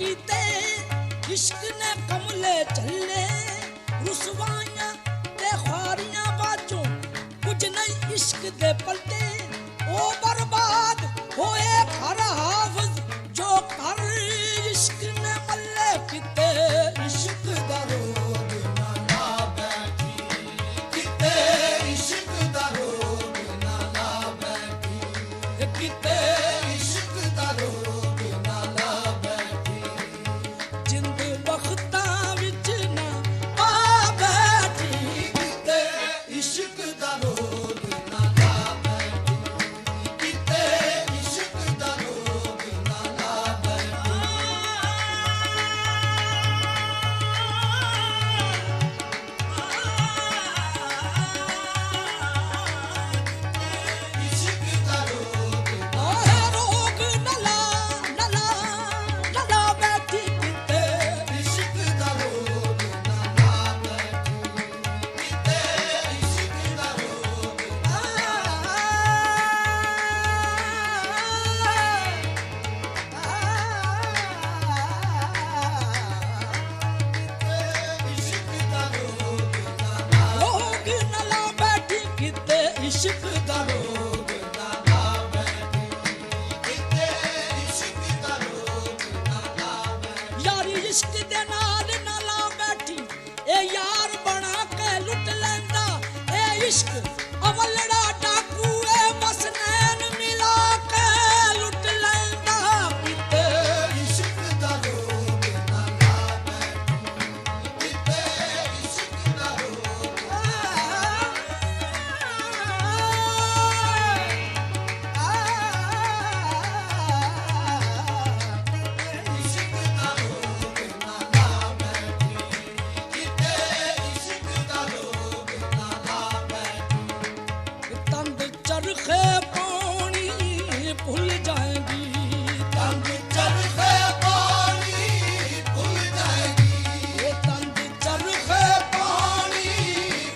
कीते इश्क ने कमले चले रुसवाइयां ते ख्वारियां बाजों कुछ नहीं इश्क दे पलटे ओ बर्बाद होए घर हाफिज जो कर इश्क ने मल्ले कीते इश्क दा रोग ना ला बैठी किते इश्क दा रोग ना ला बैठी किते इश्क दा रोग ना ला बैठी जिंद वक्तां विच ना पा बैठी किते इश्क दा रोग ना ला बैठी किते इश्क दा रोग ना ला बैठी इश्क दा रोग ना ओए रोग नला बैठी किते इश्क दा रोग ना ला बैठी किते इश्क दा रोग इश्क दा रोग ना ला रोग नला बैठी किते इश्क दा रोग ना ला बैठी किते इश्क दा रोग ना ला बैठी यारी इश्क दे नाल नला बैठी ए यार बना के लुट लैंदा ए इश्क अवलड़ा डाकू ए बस नैन मिला के लुट लैंदा किते इश्क दा रोग ना ला बैठी किते इश्क दा रोग इश्क दा रोग ना ला बैठी किते इश्क दा रोग ना ला बैठी तंद चरखे पानी भूल जाएगी तंग चरखे पानी भूल जाएगी ये तंद चरखे पानी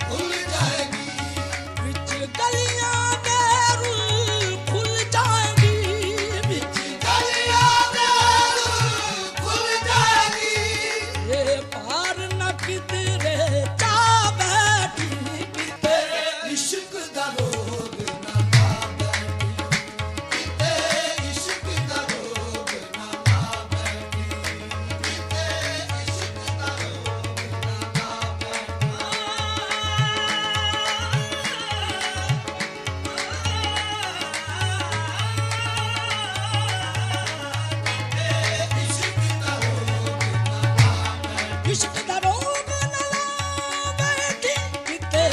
भूल जाएगी विच गलियां दे रुल खुल जाएगी विच गलियां दे खुल जाएगी ये पार न किधरे जा बैठी किते इश्क दा रोग ना ला बैठी किते इश्क दा रोग ना ला बैठी किते इश्क दा रोग ना ला बैठी इश्क दा रोग ना ला बैठी इश्क दा रोग न ला बैठी किते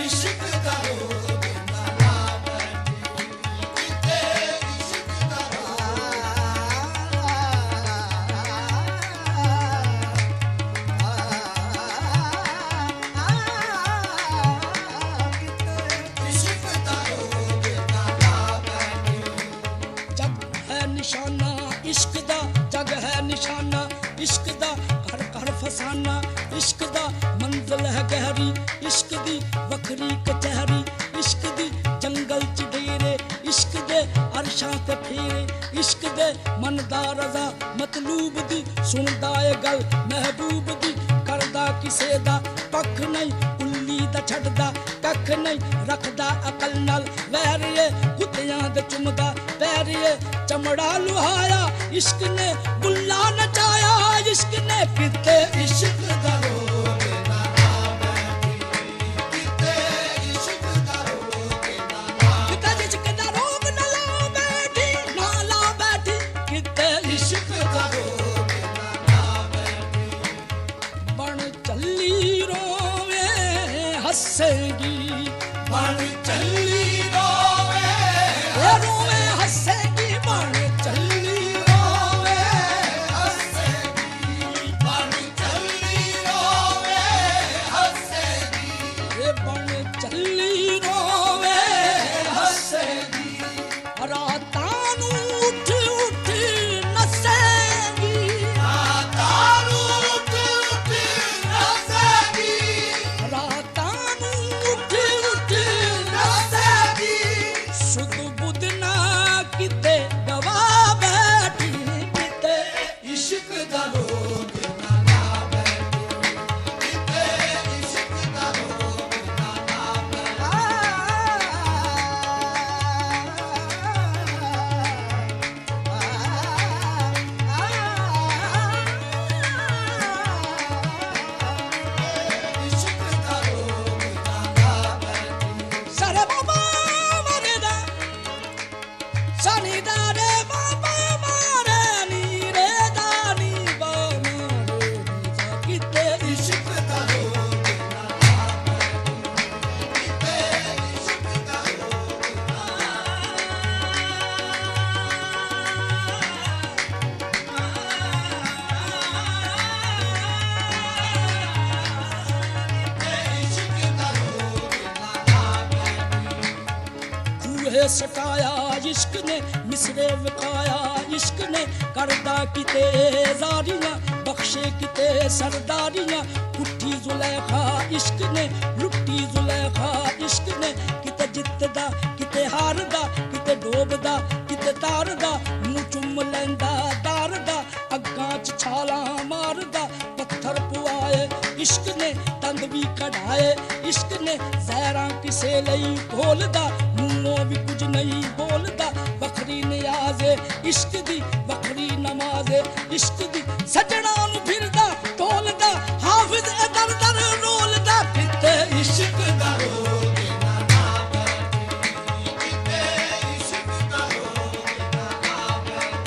इश्क इश्क दा रोग ना ला बैठी किते इश्क दा रोग इश्क दा रोग ना ला बैठी जग है निशाना इश्क दा जग है निशाना इश्क दा घर घर फसाना इश्क दा मंजिल है गहरी इश्क दी वखरी कचहरी इश्क दी जंगल च डेरे इश्क दे अरशां ते फेरे इश्क दे मन दा रज़ा मतलूब दी सुनदा ए गल महबूब दी करदा किसे दा पख नहीं उल्ली दा छड्डदा कख नहीं रखदा अकल नाल वैरिए कुत्तियां दे चुमदा पैरिए चमड़ा लुहाया इश्क ने बुल्ला नचाया इश्क ने किते इश्क दा रोग ना ला बैठी किते इश्क दा रोग ना ला किते इश्क दा रोग न ला बैठी ना ला बैठी किते इश्क इश्क दा रोग ना ला बैठी बन चली रोवे हंसेगी बन चली रोवे ए रोवे हंसेगी बन चली रोवे हंसेगी बन चली रोवे हंसेगी ए बन चली रोवे हंसेगी रातां नूं उठ उठ नसेगी तारू उठ उठ हंसेगी रातां नूं उठ उठ हंसेगी सुध बुध ना किते गवा बैठी किते इश्क दा ਕਿਤੇ ਸਟਾਇਆ ਇਸ਼ਕ ਨੇ ਮਿਸਰੇ ਵਿਕਾਇਆ ਇਸ਼ਕ ਨੇ ਕਰਦਾ ਕਿਤੇ ਜ਼ਾਰੀਆਂ ਬਖਸ਼ੇ ਕਿਤੇ ਸਰਦਾਰੀਆਂ ਉੱਠੀ ਜ਼ੁਲੈਖਾ ਇਸ਼ਕ ਨੇ ਲੁੱਟੀ ਜ਼ੁਲੈਖਾ ਇਸ਼ਕ ਨੇ ਕਿਤੇ ਜਿੱਤਦਾ ਕਿਤੇ ਹਾਰਦਾ ਕਿਤੇ ਡੋਬਦਾ ਕਿਤੇ ਤਾਰਦਾ ਮੂੰਹ ਚੁੰਮ ਲੈਂਦਾ ਤਾਰਦਾ ਅੱਗਾਂ 'ਚ ਛਾਲਾਂ ਮਾਰਦਾ ਪੱਥਰ ਪੁਆਏ ਇਸ਼ਕ ਨੇ ਤੰਦ ਵੀ ਕਢਾਏ ਇਸ਼ਕ ਨੇ ਜ਼ਹਿਰਾਂ ਕਿਸੇ ਲਈ ਖੋਲਦਾ ਮੂੰਹੋਂ ਵੀ ਕੁਝ ਨਹੀਂ ਬੋਲਦਾ ਵੱਖਰੀ ਨਿਆਜ਼ੇ ਇਸ਼ਕ ਦੀ ਵੱਖਰੀ ਨਮਾਜ਼ੇ ਇਸ਼ਕ ਦੀ ਸੱਜਣਾ ਨੂੰ ਫਿਰਦਾ ਟੋਲਦਾ ਹਾਫਿਜ਼ ਦਰ ਦਰ ਰੋਲਦਾ ਕਿਤੇ ਇਸ਼ਕ ਦਾ ਰੋਗ ਨਾ ਬੈਠੀ ਕਿਤੇ ਇਸ਼ਕ ਦਾ ਰੋਗ ਨਾ ਬੈਠੀ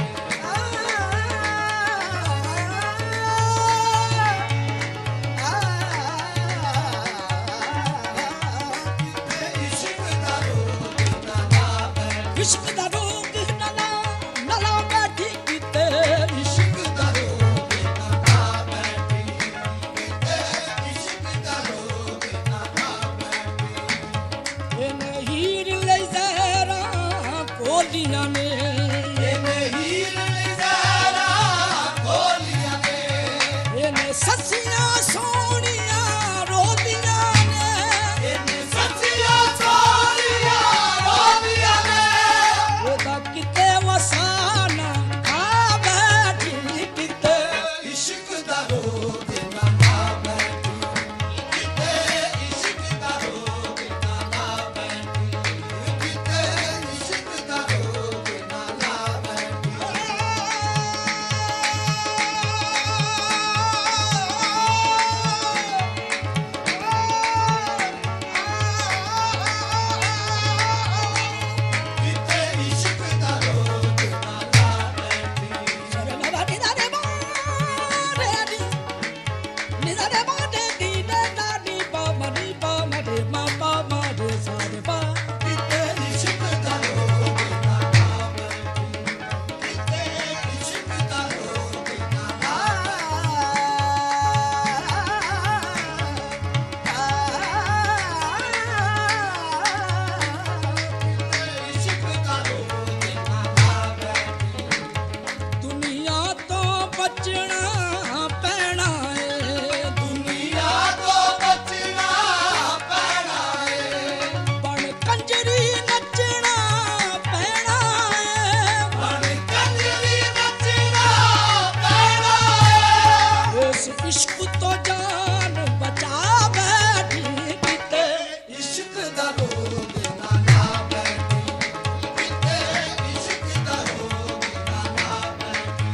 ਇਸ਼ਕ ਦਾ ਰੋਗ ਨਾ ਬੈਠੀ ਕਿਤੇ ਇਸ਼ਕ ਦਾ ਰੋਗ ਨਾ ਬੈਠੀ ਕਿਤੇ ਇਸ਼ਕ ਦਾ ਰੋਗ ਨਾ ਬੈਠੀ ਇਹ ਹੀਰ ਲਈ ਜ਼ਹਿਰਾਂ ਕੋਲੀਆਂ ਨੇ ਇਹ ਹੀਰ ਲਈ ਜ਼ਹਿਰਾਂ ਕੋਲੀਆਂ ਨੇ ਇਹਨੇ ਸੱਸੀਆਂ ਸੋਹਣੀਆਂ ਰੋਦੀਆਂ ਨੇ ਇਹਨੇ ਸੱਸੀਆਂ ਸੋਹਣੀਆਂ ਰੋਦੀਆਂ ਨੇ ਉਹਦਾ ਕਿਤੇ ਵਸਾਨਾ ਆ ਬੈਠੀ ਕਿਤੇ ਇਸ਼ਕ ਦਾ ਰੋਗ ਨਾ ਬੈਠੀ ਕਿਤੇ ਇਸ਼ਕ ਦਾ ਰੋਗ ਨਾ ਬੈਠੀ ਕਿਤੇ ਇਸ਼ਕ ਦਾ ਰੋਗ ਨਾ ਬੈਠੀ ਕਿਤੇ ਇਸ਼ਕ ਦਾ ਰੋਗ ਨਾ ਬੈਠੀ ਸਰੇ ਬਾਬਾ ਨੀ ਦਾ ਦੇ ਬਾਰੇ ਦੀ ਨੀ ਦਾ ਦੇ ਬਾਰੇ ਦੀ ਨੇ ਦਾ ਨੀ ਬਾਬਾ ਨੀ ਬਾਬਾ ਦੇ ਮਾਪਾ ਦੇ ਸਾਰੇ ਬਾ ਕਿਤੇ ਇਸ਼ਕ ਦਾ ਰੋਗ ਨਾ ਬੈਠੀ ਕਿਤੇ ਇਸ਼ਕ ਦਾ ਰੋਗ ਦੁਨੀਆ ਤੋਂ ਬਚਣਾ ਪੈਣਾ ਏ ਦੁਨੀਆ ਤੋਂ ਬਚਣਾ ਪੈਣਾ ਏ ਬਣ ਕੰਜਰੀ ਨੱਚਣਾ ਪੈਣਾ ਏ ਬਣ ਕੰਜਰੀ ਨੱਚਣਾ ਪੈਣਾ ਏ ਇਸ ਇਸ਼ਕ ਤੋਂ ਜਾਨ ਬਚਾ ਬੈਠੀ ਕਿਤੇ ਇਸ਼ਕ ਦਾ ਰੋਗ ਨਾ ਬੈਠੀ ਕਿਤੇ ਇਸ਼ਕ ਦਾ ਰੋਗ ਨਾ ਬੈਠੀ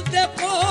ਦੇ ਕੋਲ